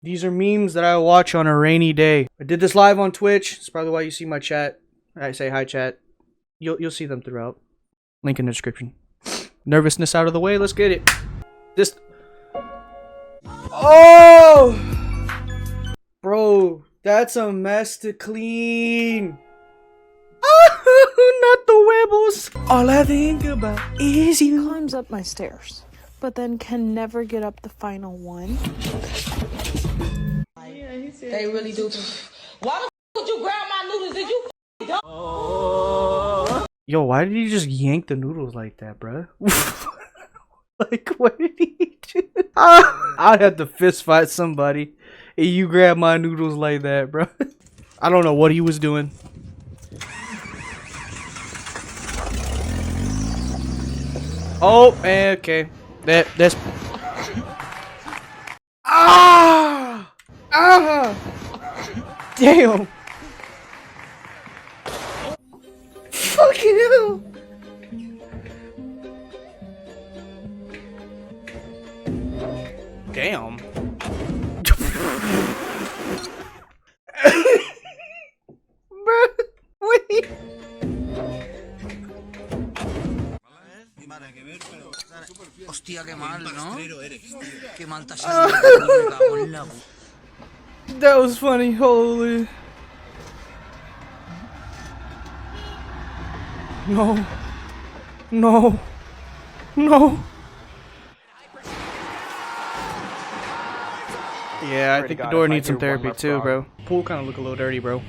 These are memes that I watch on a rainy day. I did this live on Twitch. That's probably why you see my chat. I say hi, chat. You'll see them throughout. Link in the description. Nervousness out of the way. Let's get it. This. Oh, bro, that's a mess to clean. Not the webbles. All I think about is you. Climbs up my stairs, but then can never get up the final one. They really do. Why the would you grab my noodles? Did you Yo, why did he just yank the noodles like that, bruh? Like, what did he do? I'd have to fist fight somebody if you grab my noodles like that, bro. I don't know what he was doing. Oh, okay. That's. Ah! Ah! Damn! Fucking hell! Damn. Bruh, wait. Hostia, qué mal, ¿no? Qué mal te ha salido, me cago en la... That was funny, holy. No. No. No. Yeah, I think the door needs some therapy too, bro. Pool kind of look a little dirty, bro.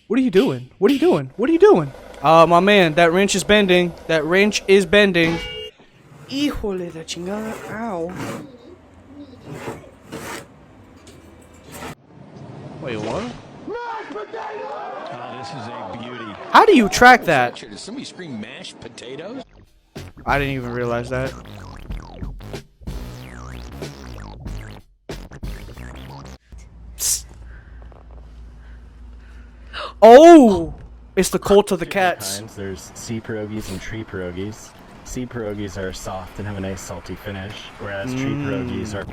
What are you doing? What are you doing? What are you doing? My man, that wrench is bending. That wrench is bending. Híjole de chingada. Ow. Wait, what? This is a beauty. How do you track that? Did somebody scream mashed potatoes? I didn't even realize that. Psst. Oh! It's the cult of the cats. There's sea pierogies and tree pierogies. Sea pierogies are soft and have a nice salty finish, whereas tree pierogies are...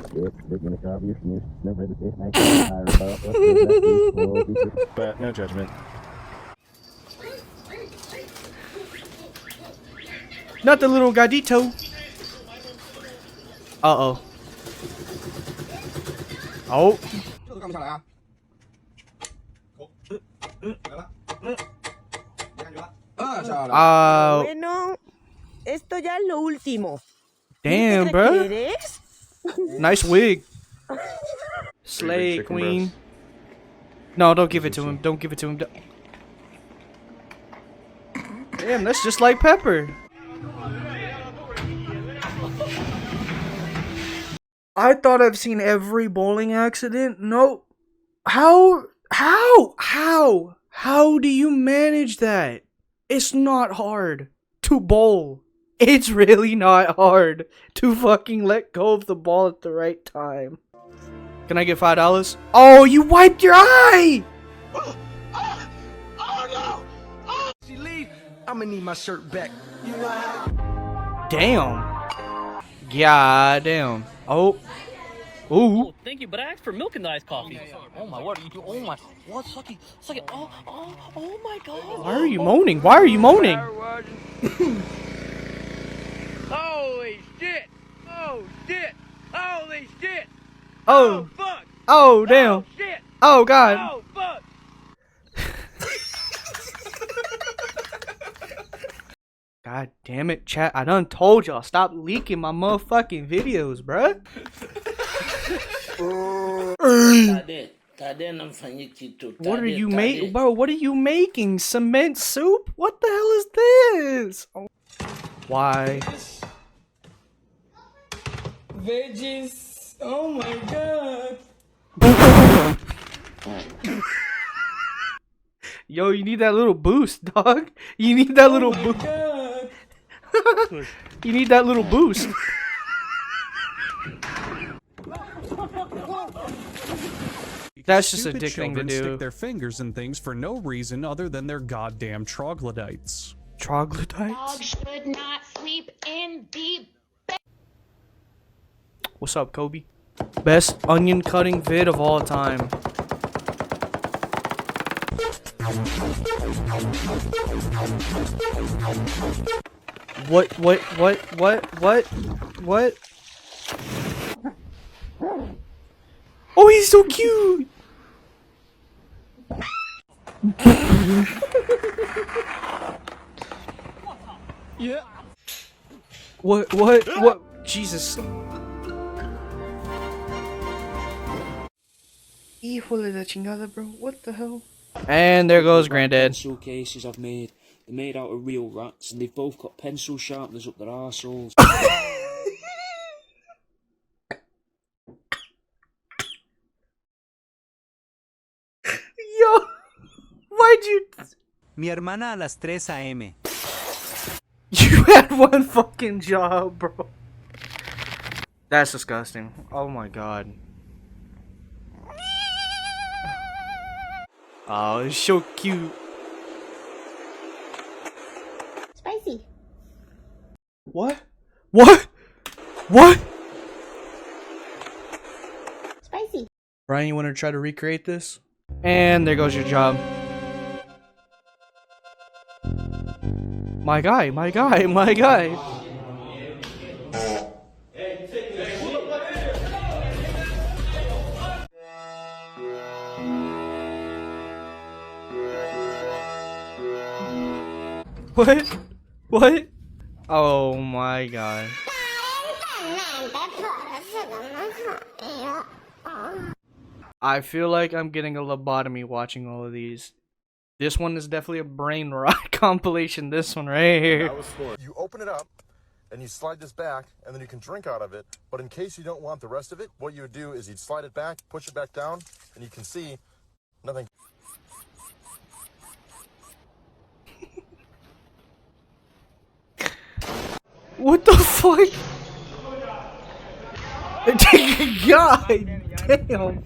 But no judgment. Not the little gadito. Uh-oh. Oh. Bueno, esto ya es lo último. Damn, ¿Qué bro. quieres? Nice wig. Slay, queen. No, don't give it to him. Don't give it to him. Damn, that's just like Pepper. I thought I've seen every bowling accident. No. How do you manage that? It's not hard to bowl. It's really not hard to fucking let go of the ball at the right time. Can I get $5? Oh, you wiped your eye! Oh no! Oh! She leave, I'm gonna need my shirt back. Damn. Yeah, damn. Oh. Ooh. Oh, thank you, but I asked for milk and iced coffee. Oh my, what are you doing? Oh my, what? Suck it. Oh my God. Why are you moaning? Why are you moaning? Holy shit! Oh shit! Holy shit! Oh. Fuck! Oh, damn. Shit! Oh, God. Oh fuck! God damn it, chat. I done told y'all. Stop leaking my motherfucking videos, bruh. What are you making? Bro, what are you making? Cement soup? What the hell is this? Oh. Why? Veggies. Oh my god. Yo, you need that little boost, dog. You need that little boost. You need that little boost. That's just a dick thing to do. Stick their fingers in things for no reason other than they're goddamn troglodytes. Troglodytes? Dogs should not sleep in the What's up, Kobe? Best onion cutting vid of all time. What? Oh, he's so cute! Yeah. What? Jesus. Hijo de la chingada, bro. What the hell? And there goes Granddad. Pencil cases I've made. They're made out of real rats, and they've both got pencil sharpeners up their arseholes. Yo, why'd you? Mi hermana a las 3 a.m. You had one fucking job, bro. That's disgusting. Oh my god. Oh, it's so cute. Spicy. What? What? Spicy. Brian, you want to try to recreate this? And there goes your job. My guy. What? Oh my god. I feel like I'm getting a lobotomy watching all of these. This one is definitely a brain rot compilation. This one right here. You open it up and you slide this back and then you can drink out of it. But in case you don't want the rest of it, what you would do is you'd slide it back, push it back down, and you can see nothing. What the fuck? God damn. You know,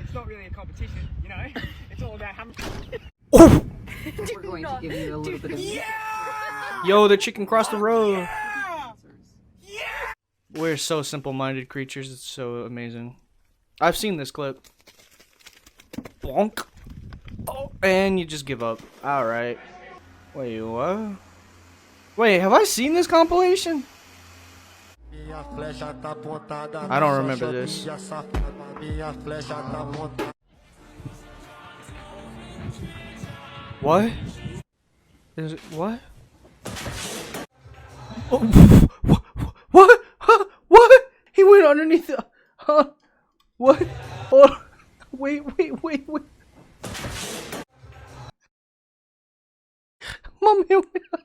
it's not really a competition, you know. It's all about how much. Oh. We're going to give you a little bit of... Yo, the chicken crossed the road. We're so simple-minded creatures. It's so amazing. I've seen this clip. Bonk. Oh, and you just give up. All right. Wait, what? Wait, have I seen this compilation? I don't remember this. What? Is it what? Oh, what? Huh? What? He went underneath the. Huh? What? Oh, wait. Mommy went under.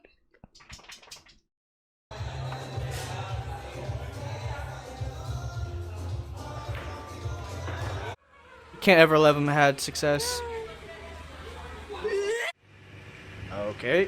Can't ever let him had success. Okay.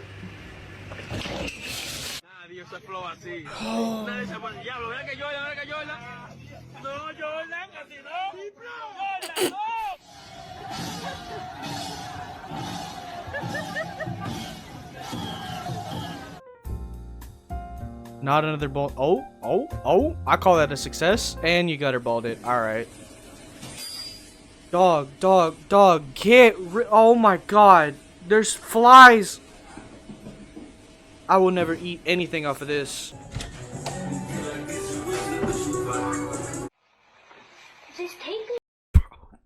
Not another ball. Oh. I call that a success. And you gutter balled it. Alright. Dog. Oh my god. There's flies. I will never eat anything off of this.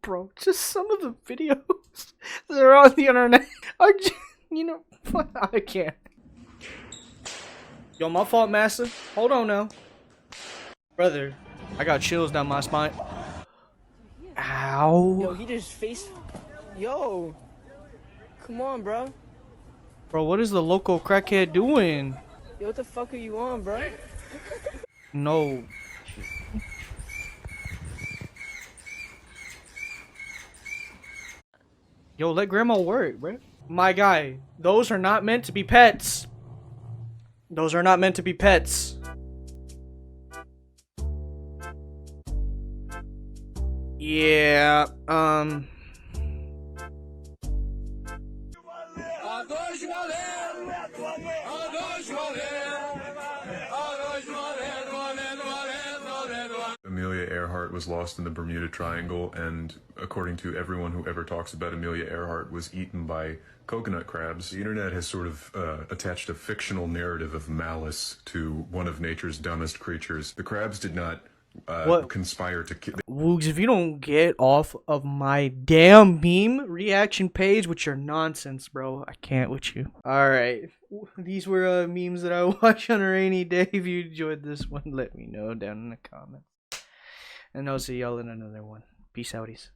Bro, just some of the videos that are on the internet are just, you know, I can't. Yo, my fault, Massa. Hold on now. Brother, I got chills down my spine. Ow. Yo, he just faced... Yo. Come on, bro. Bro, what is the local crackhead doing? Yo, what the fuck are you on, bro? No. Yo, let grandma work, bro. My guy, those are not meant to be pets. Those are not meant to be pets. Yeah, Earhart was lost in the Bermuda Triangle, and according to everyone who ever talks about Amelia Earhart, was eaten by coconut crabs. The internet has sort of attached a fictional narrative of malice to one of nature's dumbest creatures. The crabs did not conspire to kill. Woogs, if you don't get off of my damn meme reaction page with your nonsense, bro, I can't with you. Alright, these were memes that I watch on a rainy day. If you enjoyed this one, let me know down in the comments. And I'll see y'all in another one. Peace outies.